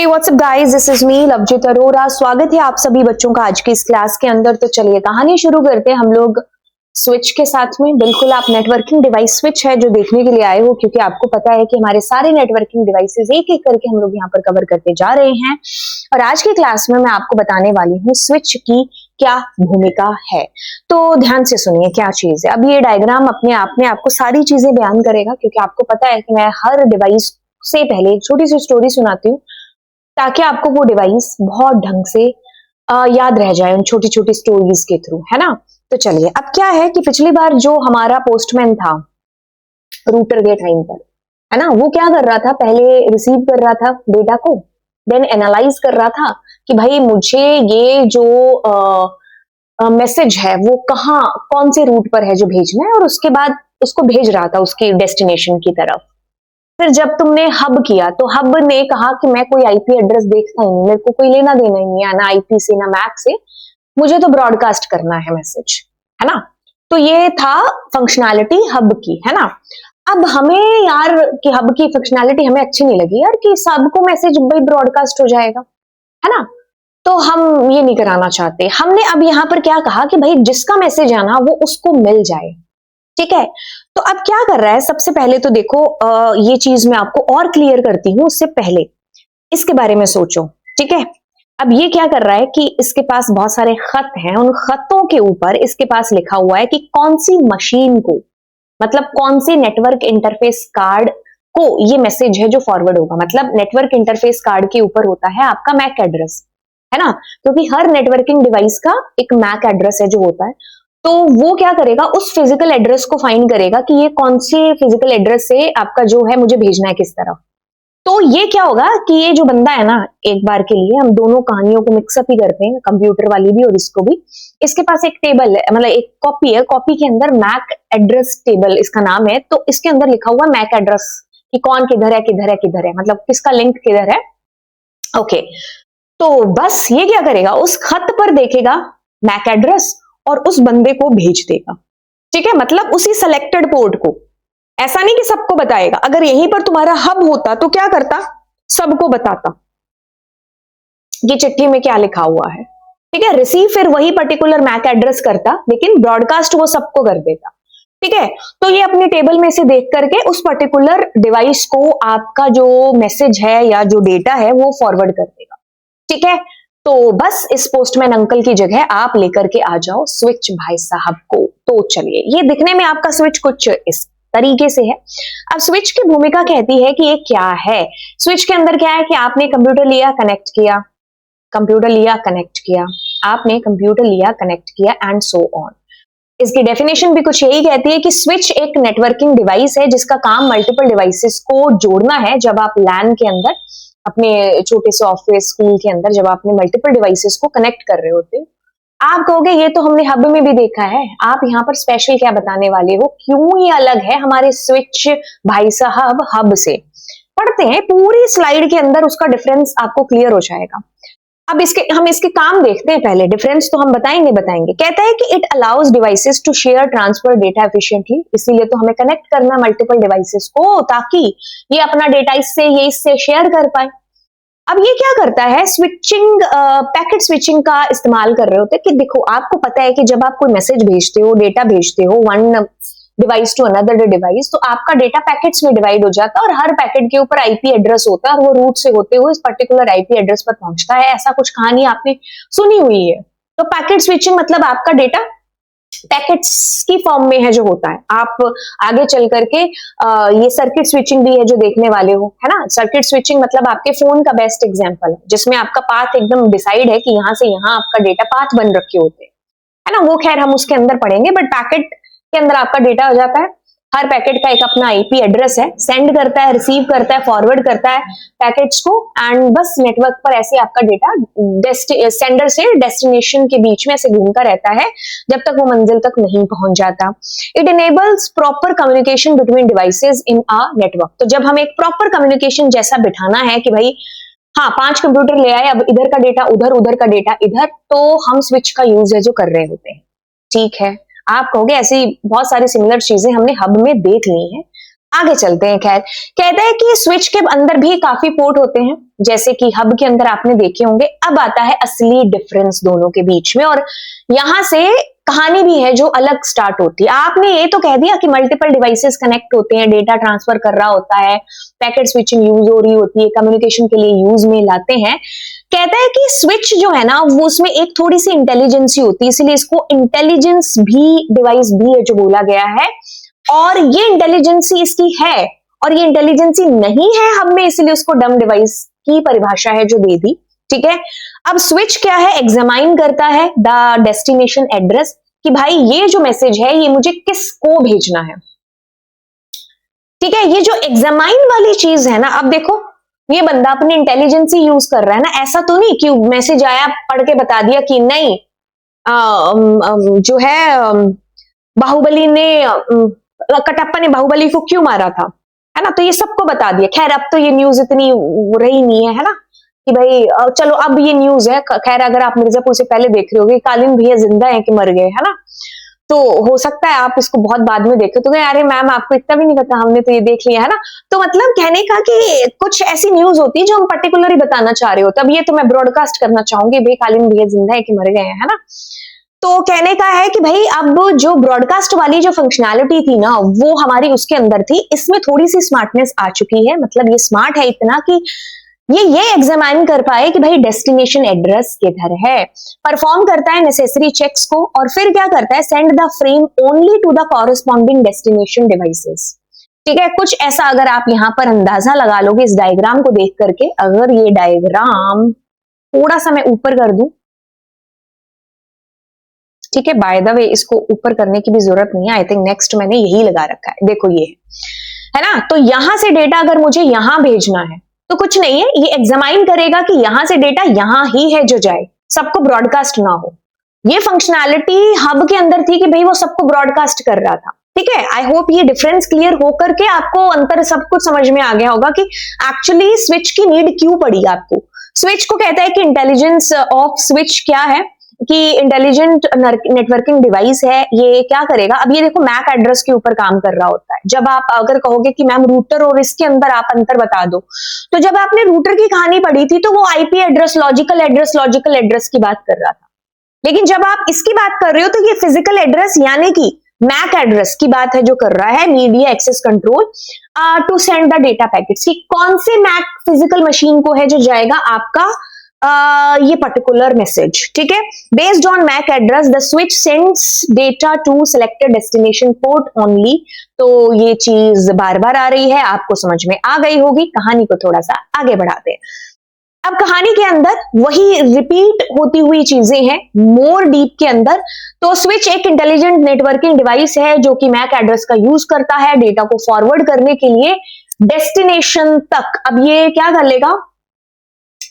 Hey, what's up guys? This is me Lovejeet Arora. स्वागत है आप सभी बच्चों का आज की इस क्लास के अंदर। तो चलिए कहानी शुरू करते हैं हम लोग स्विच के साथ में। बिल्कुल आप नेटवर्किंग डिवाइस स्विच है जो देखने के लिए आए हो, क्योंकि आपको पता है कि हमारे सारे नेटवर्किंग डिवाइसेस एक एक करके हम लोग यहाँ पर कवर करते जा रहे हैं। और आज की क्लास में मैं आपको बताने वाली हूँ स्विच की क्या भूमिका है। तो ध्यान से सुनिए क्या चीज है। अब ये डायग्राम अपने आप में आपको सारी चीजें बयान करेगा, क्योंकि आपको पता है कि मैं हर डिवाइस से पहले एक छोटी सी स्टोरी सुनाती हूँ ताकि आपको वो डिवाइस बहुत ढंग से याद रह जाए उन छोटी छोटी स्टोरीज के थ्रू, है ना। तो चलिए, अब क्या है कि पिछली बार जो हमारा पोस्टमैन था रूटर के टाइम पर, है ना, वो क्या कर रहा था, पहले रिसीव कर रहा था डेटा को, देन एनालाइज कर रहा था कि भाई मुझे ये जो मैसेज है वो कहाँ कौन से रूट पर है जो भेजना है, और उसके बाद उसको भेज रहा था उसकी डेस्टिनेशन की तरफ। फिर जब तुमने हब किया तो हब ने कहा कि मैं कोई आईपी एड्रेस देखता ही नहीं, मेरे को कोई लेना देना ही नहीं है ना आईपी से ना मैक से, मुझे तो ब्रॉडकास्ट करना है मैसेज, है ना। तो ये था फंक्शनैलिटी हब की, है ना। अब हमें यार कि हब की फंक्शनैलिटी हमें अच्छी नहीं लगी यार कि सबको मैसेज भाई ब्रॉडकास्ट हो जाएगा, है ना। तो हम ये नहीं कराना चाहते। हमने अब यहाँ पर क्या कहा कि भाई जिसका मैसेज आना वो उसको मिल जाए, ठीक है। तो अब क्या कर रहा है, सबसे पहले तो देखो ये चीज मैं आपको और क्लियर करती हूँ, उससे पहले इसके बारे में सोचो, ठीक है। अब ये क्या कर रहा है कि इसके पास बहुत सारे खत हैं, उन खतों के ऊपर इसके पास लिखा हुआ है कि कौन सी मशीन को, मतलब कौन से नेटवर्क इंटरफेस कार्ड को ये मैसेज है जो फॉरवर्ड होगा। मतलब नेटवर्क इंटरफेस कार्ड के ऊपर होता है आपका मैक एड्रेस, है ना, क्योंकि हर नेटवर्किंग डिवाइस का एक मैक एड्रेस है जो होता है। तो वो क्या करेगा, उस फिजिकल एड्रेस को फाइंड करेगा कि ये कौन से फिजिकल एड्रेस से आपका जो है मुझे भेजना है किस तरह। तो ये क्या होगा कि ये जो बंदा है ना, एक बार के लिए हम दोनों कहानियों को मिक्सअप ही करते हैं, कंप्यूटर वाली भी और इसको भी। इसके पास एक टेबल है, मतलब एक कॉपी है, कॉपी के अंदर मैक एड्रेस टेबल इसका नाम है। तो इसके अंदर लिखा हुआ मैक एड्रेस कि कौन किधर है किधर है किधर है, मतलब किसका लिंक किधर है। ओके, तो बस ये क्या करेगा, उस खत पर देखेगा मैक एड्रेस और उस बंदे को भेज देगा, ठीक है। मतलब उसी सेलेक्टेड पोर्ट को, ऐसा नहीं कि सबको बताएगा। अगर यहीं पर तुम्हारा हब होता तो क्या करता, सबको बताता कि चिट्ठी में क्या लिखा हुआ है, ठीक है। रिसीव फिर वही पर्टिकुलर मैक एड्रेस करता, लेकिन ब्रॉडकास्ट वो सबको कर देता, ठीक है। तो ये अपनी टेबल में से देख करके उस पर्टिकुलर डिवाइस को आपका जो मैसेज है या जो डेटा है वो फॉरवर्ड कर देगा, ठीक है। तो बस इस पोस्टमैन अंकल की जगह आप लेकर के आ जाओ स्विच भाई साहब को। तो चलिए, ये दिखने में आपका स्विच कुछ इस तरीके से है। अब स्विच की भूमिका कहती है कि ये क्या है। स्विच के अंदर क्या है कि आपने कंप्यूटर लिया कनेक्ट किया, कंप्यूटर लिया कनेक्ट किया, आपने कंप्यूटर लिया कनेक्ट किया एंड सो ऑन। इसकी डेफिनेशन भी कुछ यही कहती है कि स्विच एक नेटवर्किंग डिवाइस है जिसका काम मल्टीपल डिवाइसेस को जोड़ना है। जब आप लैन के अंदर अपने छोटे से ऑफिस स्कूल के अंदर जब आपने मल्टीपल डिवाइसेस को कनेक्ट कर रहे होते, आप कहोगे ये तो हमने हब में भी देखा है, आप यहाँ पर स्पेशल क्या बताने वाले हो, क्यों ये अलग है हमारे स्विच भाई साहब हब से। पढ़ते हैं पूरी स्लाइड के अंदर, उसका डिफरेंस आपको क्लियर हो जाएगा। अब हम इसके काम देखते हैं पहले, डिफरेंस तो हम बताएंगे। कहता है कि it allows devices to share transfer data efficiently, इसीलिए तो हमें कनेक्ट करना है मल्टीपल डिवाइसेस को, ताकि ये अपना डेटा इससे शेयर कर पाए। अब ये क्या करता है, स्विचिंग पैकेट स्विचिंग का इस्तेमाल कर रहे होते हैं। कि देखो आपको पता है कि जब आप कोई मैसेज भेजते हो, डेटा भेजते हो one device to another device, तो आपका डेटा पैकेट्स में डिवाइड हो जाता है और हर पैकेट के ऊपर आईपी एड्रेस होता है और वो रूट से होते हुए इस पर्टिकुलर आईपी एड्रेस पर पहुंचता है। ऐसा कुछ कहानी आपने सुनी हुई है। तो पैकेट स्विचिंग मतलब आपका डेटा पैकेट्स की फॉर्म में है जो होता है। आप आगे चल करके ये सर्किट स्विचिंग भी है जो देखने वाले हो, है ना। सर्किट स्विचिंग मतलब आपके फोन का बेस्ट एग्जांपल है, जिसमें आपका पाथ एकदम डिसाइड है कि यहां से यहां आपका डेटा पाथ बन रखे होते हैं, है ना। वो खैर हम उसके अंदर पढ़ेंगे, बट पैकेट के अंदर आपका डेटा हो जाता है। हर पैकेट का एक अपना आईपी एड्रेस है, सेंड करता है, रिसीव करता है, फॉरवर्ड करता है पैकेट्स को, एंड बस नेटवर्क पर ऐसे आपका डेटा सेंडर से डेस्टिनेशन के बीच में ऐसे घूमता रहता है जब तक वो मंजिल तक नहीं पहुंच जाता। It enables proper communication between devices in a network. तो जब हमें एक प्रॉपर कम्युनिकेशन जैसा बिठाना है कि भाई हाँ 5 कंप्यूटर ले आए, अब इधर का डेटा उधर, उधर का डेटा इधर, तो हम स्विच का यूज है जो कर रहे होते हैं, ठीक है। आप कहोगे ऐसी बहुत सारी सिमिलर चीजें हमने हब में देख ली हैं, आगे चलते हैं। खैर, कहता है कि स्विच के अंदर भी काफी पोर्ट होते हैं, जैसे कि हब के अंदर आपने देखे होंगे। अब आता है असली डिफरेंस दोनों के बीच में, और यहां से कहानी भी है जो अलग स्टार्ट होती है। आपने ये तो कह दिया कि मल्टीपल डिवाइसेस कनेक्ट होते हैं, डेटा ट्रांसफर कर रहा होता है, पैकेट स्विचिंग यूज हो रही होती है, कम्युनिकेशन के लिए यूज में लाते हैं। कहता है कि स्विच जो है ना, वो उसमें एक थोड़ी सी इंटेलिजेंसी होती है, इसलिए इसको इंटेलिजेंस भी डिवाइस भी है जो बोला गया है। और ये इंटेलिजेंसी इसकी है, और ये इंटेलिजेंसी नहीं है हब में, इसलिए उसको डम डिवाइस की परिभाषा है जो दे दी। ठीक है, अब स्विच क्या है, एग्जामाइन करता है द डेस्टिनेशन एड्रेस, कि भाई ये जो मैसेज है ये मुझे किसको भेजना है। ठीक है, ये जो एग्जामाइन वाली चीज है ना, अब देखो ये बंदा अपनी इंटेलिजेंसी यूज कर रहा है ना, ऐसा तो नहीं कि मैसेज आया पढ़ के बता दिया कि नहीं जो है बाहुबली ने कटप्पा ने बाहुबली को क्यों मारा था, है ना, तो ये सबको बता दिया। खैर अब तो ये न्यूज इतनी रही नहीं है ना, कि भाई चलो अब ये न्यूज है। खैर अगर आप मिर्जापुर से पहले देख रहे होगे कालीन भैया जिंदा है कि मर गए, है ना, तो हो सकता है आप इसको बहुत बाद में देखे तो अरे मैम आपको इतना भी नहीं पता, हमने तो ये देख लिया, है ना। तो मतलब कहने का कि कुछ ऐसी न्यूज होती है जो हम पर्टिकुलरली बताना चाह रहे हो, तब ये तो मैं ब्रॉडकास्ट करना चाहूंगी भाई कालीन भैया जिंदा है कि मर गए हैं, है ना। तो कहने का है कि भाई अब जो ब्रॉडकास्ट वाली जो फंक्शनैलिटी थी ना, वो हमारी उसके अंदर थी, इसमें थोड़ी सी स्मार्टनेस आ चुकी है। मतलब ये स्मार्ट है इतना कि ये एग्जामाइन कर पाए कि भाई डेस्टिनेशन एड्रेस किधर है, परफॉर्म करता है नेसेसरी चेक्स को, और फिर क्या करता है, send the frame only to the corresponding destination devices. ठीक है, कुछ ऐसा अगर आप यहां पर अंदाजा लगा लोगे इस डायग्राम को देख करके, अगर ये डायग्राम थोड़ा सा मैं ऊपर कर दूं, ठीक है, बाय द वे इसको ऊपर करने की भी जरूरत नहीं है, आई थिंक नेक्स्ट मैंने यही लगा रखा है, देखो ये है ना। तो यहां से डेटा अगर मुझे यहां भेजना है तो कुछ नहीं है, ये एग्जामाइन करेगा कि यहां से डेटा यहां ही है जो जाए, सबको ब्रॉडकास्ट ना हो। ये फंक्शनैलिटी हब के अंदर थी कि भाई वो सबको ब्रॉडकास्ट कर रहा था। ठीक है, आई होप ये डिफरेंस क्लियर होकर के आपको अंतर सब कुछ समझ में आ गया होगा कि एक्चुअली स्विच की नीड क्यों पड़ी आपको। स्विच को कहता है कि इंटेलिजेंस ऑफ स्विच क्या है, कि इंटेलिजेंट नेटवर्किंग डिवाइस है। ये क्या करेगा, अब ये देखो मैक एड्रेस के ऊपर काम कर रहा होता है। जब आप अगर कहोगे कि मैम रूटर और इसके अंदर आप अंतर बता दो, तो जब आपने रूटर की कहानी पढ़ी थी तो वो आईपी एड्रेस, लॉजिकल एड्रेस की बात कर रहा था। लेकिन जब आप इसकी बात कर रहे हो तो ये फिजिकल एड्रेस यानी कि मैक एड्रेस की बात है जो कर रहा है, media access control to send the data packets. कि कौन से मैक फिजिकल मशीन को है जो जाएगा आपका ये पर्टिकुलर मैसेज। ठीक है, based on MAC address the switch sends data to selected destination port only. तो ये चीज बार बार आ रही है, आपको समझ में आ गई होगी। कहानी को थोड़ा सा आगे बढ़ाते हैं। अब कहानी के अंदर वही रिपीट होती हुई चीजें हैं मोर डीप के अंदर। तो स्विच एक इंटेलिजेंट नेटवर्किंग डिवाइस है जो कि मैक एड्रेस का यूज करता है डेटा को फॉरवर्ड करने के लिए डेस्टिनेशन तक। अब ये क्या कर लेगा,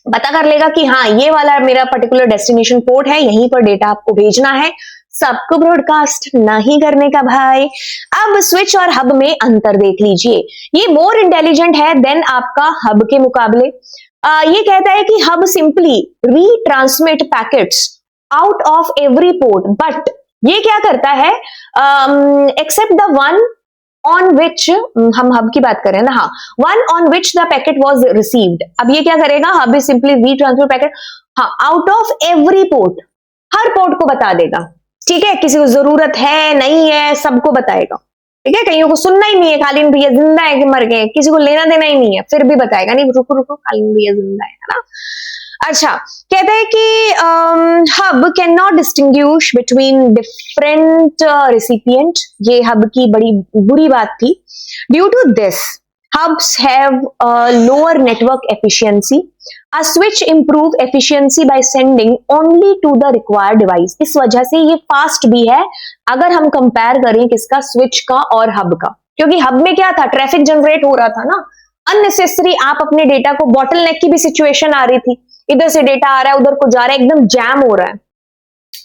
पता कर लेगा कि हाँ ये वाला मेरा पर्टिकुलर डेस्टिनेशन पोर्ट है, यहीं पर डेटा आपको भेजना है, सबको ब्रॉडकास्ट नहीं करने का भाई। अब स्विच और हब में अंतर देख लीजिए, ये मोर इंटेलिजेंट है देन आपका हब के मुकाबले। ये कहता है कि hub simply retransmit packets out of every port, but ये क्या करता है, except the one on which, हम हब की बात करें ना, हाँ, one on which the packet was received. अब ये क्या करेगा, hub is simply retransfer packet, हाँ, आउट ऑफ एवरी पोर्ट, हर पोर्ट को बता देगा। ठीक है, किसी को जरूरत है नहीं है सबको बताएगा। ठीक है, कईयों को सुनना ही नहीं है कालीन भैया जिंदा है कि मर गए, किसी को लेना देना ही नहीं है, फिर भी बताएगा नहीं रुको रुको कालीन भैया जिंदा है ना। अच्छा, कहते हैं कि hub can not distinguish between different recipient. ये हब की बड़ी बुरी बात थी। Due to this hubs have a lower network efficiency. A switch improve efficiency by sending only to the required device. इस वजह से ये फास्ट भी है अगर हम कंपेयर करें किसका, स्विच का और हब का। क्योंकि हब में क्या था, ट्रैफिक जनरेट हो रहा था ना, अननेसेसरी आप अपने डेटा को, बॉटल नेक की भी सिचुएशन आ रही थी, इधर से डेटा आ रहा है उधर को जा रहा है, एकदम जैम हो रहा है।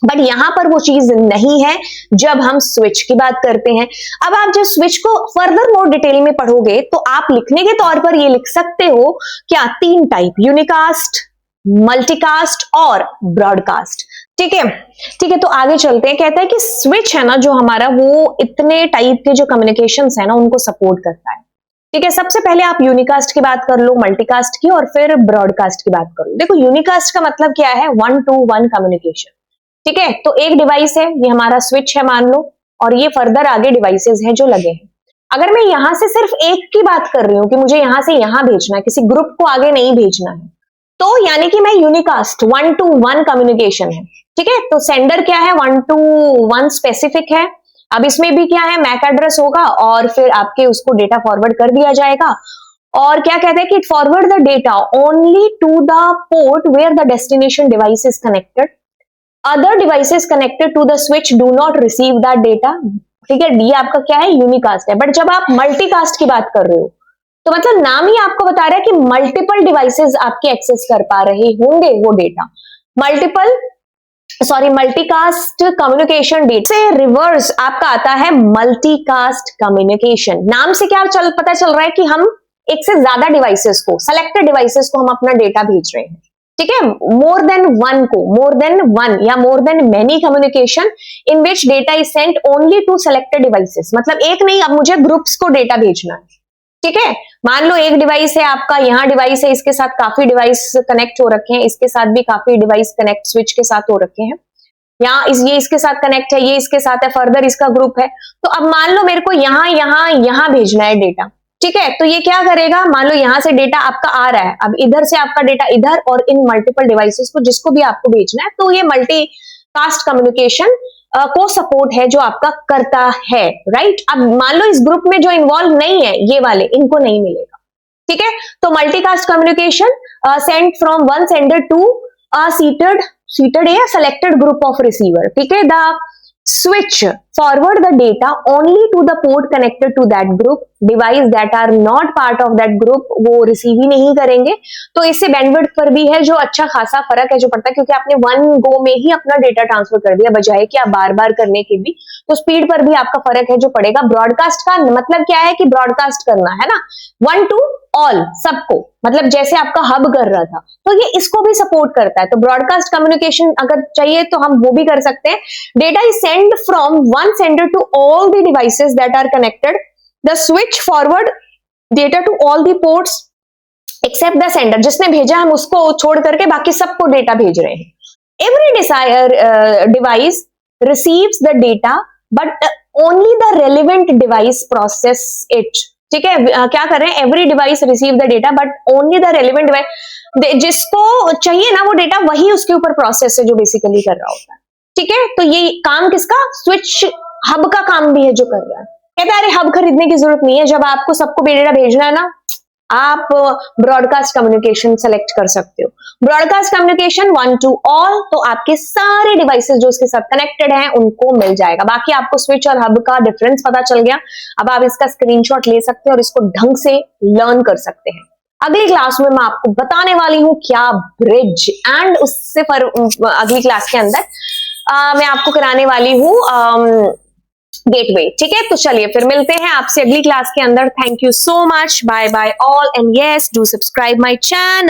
बट यहां पर वो चीज नहीं है जब हम स्विच की बात करते हैं। अब आप जब स्विच को फर्दर मोर डिटेल में पढ़ोगे तो आप लिखने के तौर पर ये लिख सकते हो क्या, 3 टाइप, यूनिकास्ट, मल्टीकास्ट और ब्रॉडकास्ट। ठीक है, ठीक है, तो आगे चलते हैं। कहता है कि स्विच है ना जो हमारा, वो इतने टाइप के जो कम्युनिकेशंस है ना उनको सपोर्ट करता है। ठीक है, सबसे पहले आप यूनिकास्ट की बात कर लो, मल्टीकास्ट की, और फिर ब्रॉडकास्ट की बात करो। देखो यूनिकास्ट का मतलब क्या है, 1 to 1 कम्युनिकेशन। ठीक है, तो एक डिवाइस है, ये हमारा स्विच है मान लो, और ये फर्दर आगे डिवाइसेस हैं जो लगे हैं। अगर मैं यहां से सिर्फ एक की बात कर रही हूं कि मुझे यहां से यहां भेजना है, किसी ग्रुप को आगे नहीं भेजना है, तो यानी कि मैं यूनिकास्ट 1 to 1 कम्युनिकेशन है। ठीक है, तो सेंडर क्या है, 1 to 1 स्पेसिफिक है। अब इसमें भी क्या है, मैक एड्रेस होगा और फिर आपके उसको डेटा फॉरवर्ड कर दिया जाएगा। और क्या कहते हैं कि forward the data only to the port where the destination device is connected, other devices connected to the switch do not receive that data. ठीक है, ये आपका क्या है, यूनिकास्ट है। बट जब आप मल्टीकास्ट की बात कर रहे हो, तो मतलब नाम ही आपको बता रहा है कि मल्टीपल डिवाइसेस आपके एक्सेस कर पा रहे होंगे वो डेटा। मल्टीकास्ट कम्युनिकेशन डेटा से रिवर्स आपका आता है मल्टीकास्ट कम्युनिकेशन। नाम से क्या पता चल रहा है कि हम एक से ज्यादा डिवाइसेस को, सेलेक्टेड डिवाइसेस को हम अपना डेटा भेज रहे हैं। ठीक है, मोर देन वन या more than many communication in which data is sent only to selected devices. मतलब एक नहीं, अब मुझे ग्रुप्स को डेटा भेजना है। ठीक है, मान लो एक डिवाइस है आपका, यहाँ डिवाइस है, इसके साथ काफी डिवाइस कनेक्ट हो रखे हैं, इसके साथ भी काफी डिवाइस कनेक्ट स्विच के साथ हो रखे हैं, यहाँ ये इसके साथ कनेक्ट है, ये इसके साथ है, फर्दर इसका ग्रुप है। तो अब मान लो मेरे को यहाँ भेजना है डेटा। ठीक है, तो ये क्या करेगा, मान लो यहां से डेटा आपका आ रहा है, अब इधर से आपका डेटा इधर और इन मल्टीपल डिवाइसेस को जिसको भी आपको भेजना है, तो ये मल्टीकास्ट कम्युनिकेशन को सपोर्ट है जो आपका करता है। राइट, अब मान लो इस ग्रुप में जो इन्वॉल्व नहीं है, ये वाले, इनको नहीं मिलेगा। ठीक है, तो multicast communication send from one sender to a seated या सेलेक्टेड ग्रुप ऑफ रिसीवर। ठीक है, the switch forward the data only to the port connected to that group, device that are not part of that group वो receive ही नहीं करेंगे। तो इससे bandwidth पर भी है जो अच्छा खासा फर्क है जो पड़ता है, क्योंकि आपने वन गो में ही अपना डेटा ट्रांसफर कर दिया, बजाय कि आप बार बार करने के भी, तो स्पीड पर भी आपका फर्क है जो पड़ेगा। ब्रॉडकास्ट का मतलब क्या है कि ब्रॉडकास्ट करना है ना, 1 to ऑल, सबको, मतलब जैसे आपका हब कर रहा था, तो ये इसको भी सपोर्ट करता है। तो ब्रॉडकास्ट कम्युनिकेशन अगर चाहिए तो हम वो भी कर सकते हैं। Data is send from one sender to all the devices that are connected, the switch forward data to all the ports except the sender, जिसने भेजा हम उसको छोड़ करके बाकी सबको डेटा भेज रहे हैं। Every device receives the data but only the relevant device process it. ठीक है, क्या कर रहे हैं, every device receive the data but only the relevant device, जिसको चाहिए ना वो डेटा वही उसके ऊपर प्रोसेस है जो बेसिकली कर रहा होता है। ठीक है, तो ये काम किसका, स्विच हब का काम भी है जो कर रहा है। कहता है अरे हब खरीदने की जरूरत नहीं है, जब आपको सबको डेटा भेजना है ना, आप ब्रॉडकास्ट कम्युनिकेशन सेलेक्ट कर सकते हो। ब्रॉडकास्ट कम्युनिकेशन 1 to ऑल, तो आपके सारे डिवाइसेस जो उसके साथ कनेक्टेड हैं उनको मिल जाएगा। बाकी आपको स्विच और हब का डिफरेंस पता चल गया। अब आप इसका स्क्रीनशॉट ले सकते हैं और इसको ढंग से लर्न कर सकते हैं। अगली क्लास में मैं आपको बताने वाली हूं क्या ब्रिज, एंड उससे अगली क्लास के अंदर मैं आपको कराने वाली हूं गेटवे। ठीक है, तो चलिए फिर मिलते हैं आपसे अगली क्लास के अंदर। Thank you so much, bye bye all, and yes do subscribe my channel.